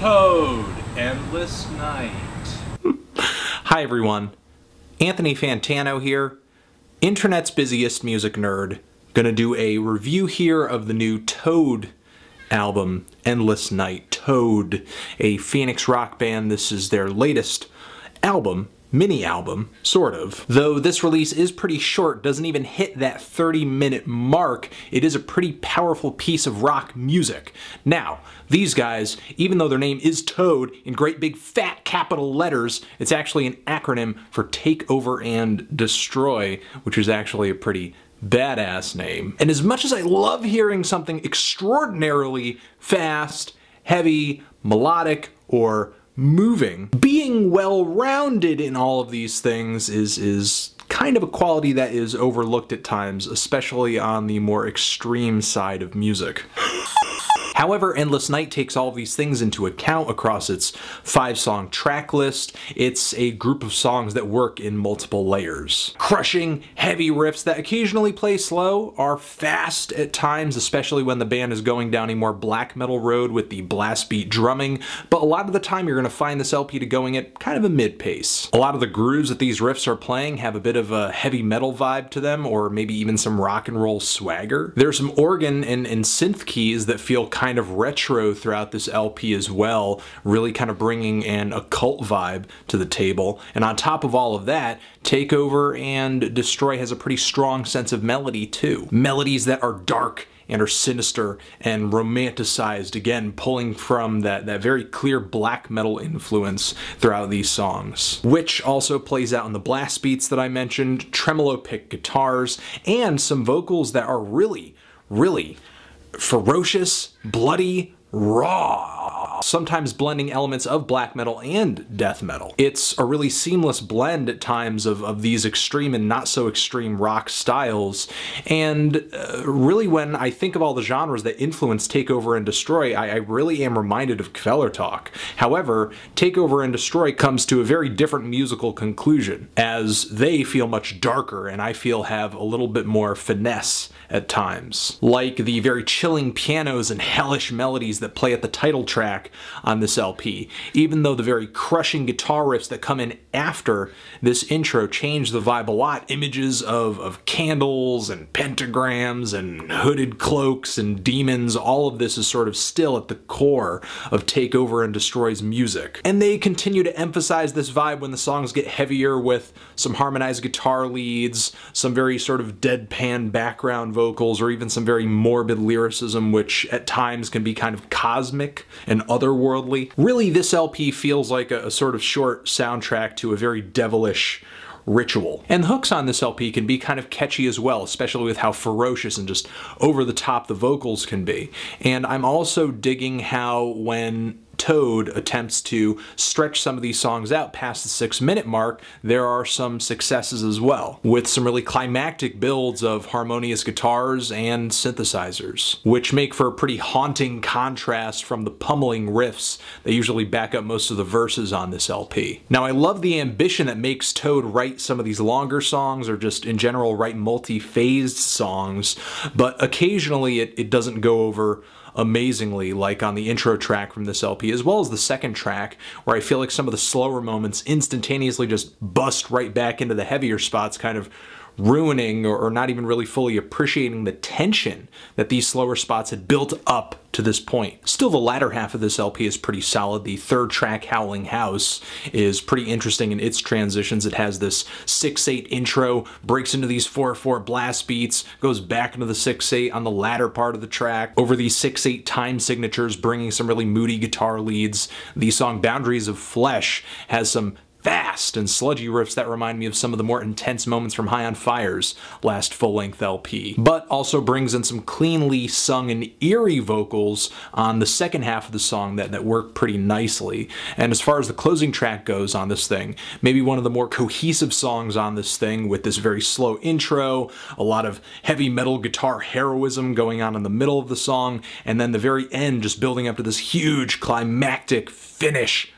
Toad, Endless Night. Hi everyone, Anthony Fantano here, internet's busiest music nerd. Gonna do a review here of the new Toad album, Endless Night. Toad, a Phoenix rock band. This is their latest album, mini-album, sort of. Though this release is pretty short, doesn't even hit that 30-minute mark, it is a pretty powerful piece of rock music. Now, these guys, even though their name is Toad in great big fat capital letters, it's actually an acronym for Take Over and Destroy, which is actually a pretty badass name. And as much as I love hearing something extraordinarily fast, heavy, melodic, or moving, being well-rounded in all of these things is kind of a quality that is overlooked at times, especially on the more extreme side of music. However, Endless Night takes all of these things into account across its 5-song track list. It's a group of songs that work in multiple layers. Crushing, heavy riffs that occasionally play slow, are fast at times, especially when the band is going down a more black metal road with the blast beat drumming, but a lot of the time you're going to find this LP to going at kind of a mid-pace. A lot of the grooves that these riffs are playing have a bit of a heavy metal vibe to them, or maybe even some rock and roll swagger. There's some organ and synth keys that feel kind of retro throughout this LP as well, really kind of bringing an occult vibe to the table. And on top of all of that, Take Over and Destroy has a pretty strong sense of melody too. Melodies that are dark and are sinister and romanticized, again pulling from that very clear black metal influence throughout these songs, which also plays out in the blast beats that I mentioned, tremolo pick guitars, and some vocals that are really ferocious, bloody, raw, sometimes blending elements of black metal and death metal. It's a really seamless blend at times of these extreme and not so extreme rock styles, and really when I think of all the genres that influence Take Over and Destroy, I really am reminded of Kvelertak. However, Take Over and Destroy comes to a very different musical conclusion, as they feel much darker and I feel have a little bit more finesse at times. Like the very chilling pianos and hellish melodies that play at the title track on this LP, even though the very crushing guitar riffs that come in after this intro change the vibe a lot. Images of candles and pentagrams and hooded cloaks and demons, all of this is sort of still at the core of Take Over and Destroy's music. And they continue to emphasize this vibe when the songs get heavier with some harmonized guitar leads, some very sort of deadpan background vocals, or even some very morbid lyricism, which at times can be kind of cosmic and otherworldly. Really, this LP feels like a sort of short soundtrack to a very devilish ritual. And the hooks on this LP can be kind of catchy as well, especially with how ferocious and just over the top the vocals can be. And I'm also digging how when Toad attempts to stretch some of these songs out past the 6-minute mark, there are some successes as well, with some really climactic builds of harmonious guitars and synthesizers, which make for a pretty haunting contrast from the pummeling riffs that usually back up most of the verses on this LP. Now, I love the ambition that makes Toad write some of these longer songs, or just in general write multi-phased songs, but occasionally it doesn't go over amazingly, like on the intro track from this LP, as well as the second track, where I feel like some of the slower moments instantaneously just bust right back into the heavier spots, kind of ruining or not even really fully appreciating the tension that these slower spots had built up to this point. Still, the latter half of this LP is pretty solid. The third track, Howling House, is pretty interesting in its transitions. It has this 6/8 intro, breaks into these 4/4 blast beats, goes back into the 6/8 on the latter part of the track, over these 6/8 time signatures, bringing some really moody guitar leads. The song Boundaries of Flesh has some fast and sludgy riffs that remind me of some of the more intense moments from High on Fire's last full-length LP, but also brings in some cleanly sung and eerie vocals on the second half of the song that work pretty nicely. And as far as the closing track goes on this thing, maybe one of the more cohesive songs on this thing, with this very slow intro, a lot of heavy metal guitar heroism going on in the middle of the song, and then the very end just building up to this huge climactic finish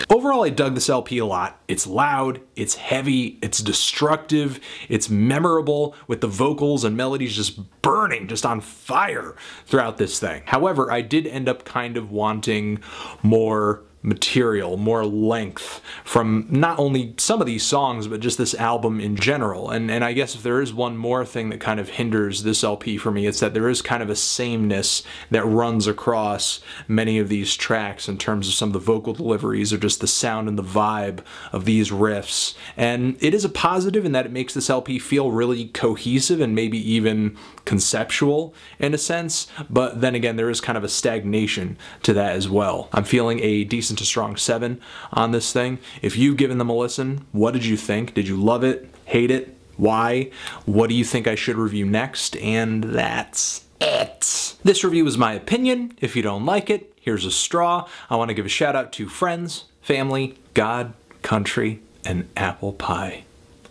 Overall, I dug this LP a lot. It's loud, it's heavy, it's destructive, it's memorable, with the vocals and melodies just burning, just on fire throughout this thing. However, I did end up kind of wanting more material, more length from not only some of these songs, but just this album in general. And I guess if there is one more thing that kind of hinders this LP for me, it's that there is kind of a sameness that runs across many of these tracks in terms of some of the vocal deliveries or just the sound and the vibe of these riffs. And it is a positive in that it makes this LP feel really cohesive and maybe even conceptual in a sense, but then again, there is kind of a stagnation to that as well. I'm feeling a decent to strong 7 on this thing. If you've given them a listen, what did you think? Did you love it? Hate it? Why? What do you think I should review next? And that's it. This review is my opinion. If you don't like it, here's a straw. I want to give a shout out to friends, family, God, country, and apple pie.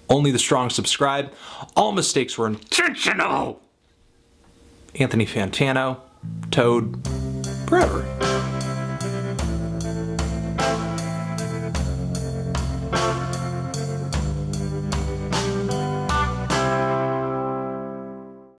Only the strong subscribe. All mistakes were intentional. Anthony Fantano, Toad, forever.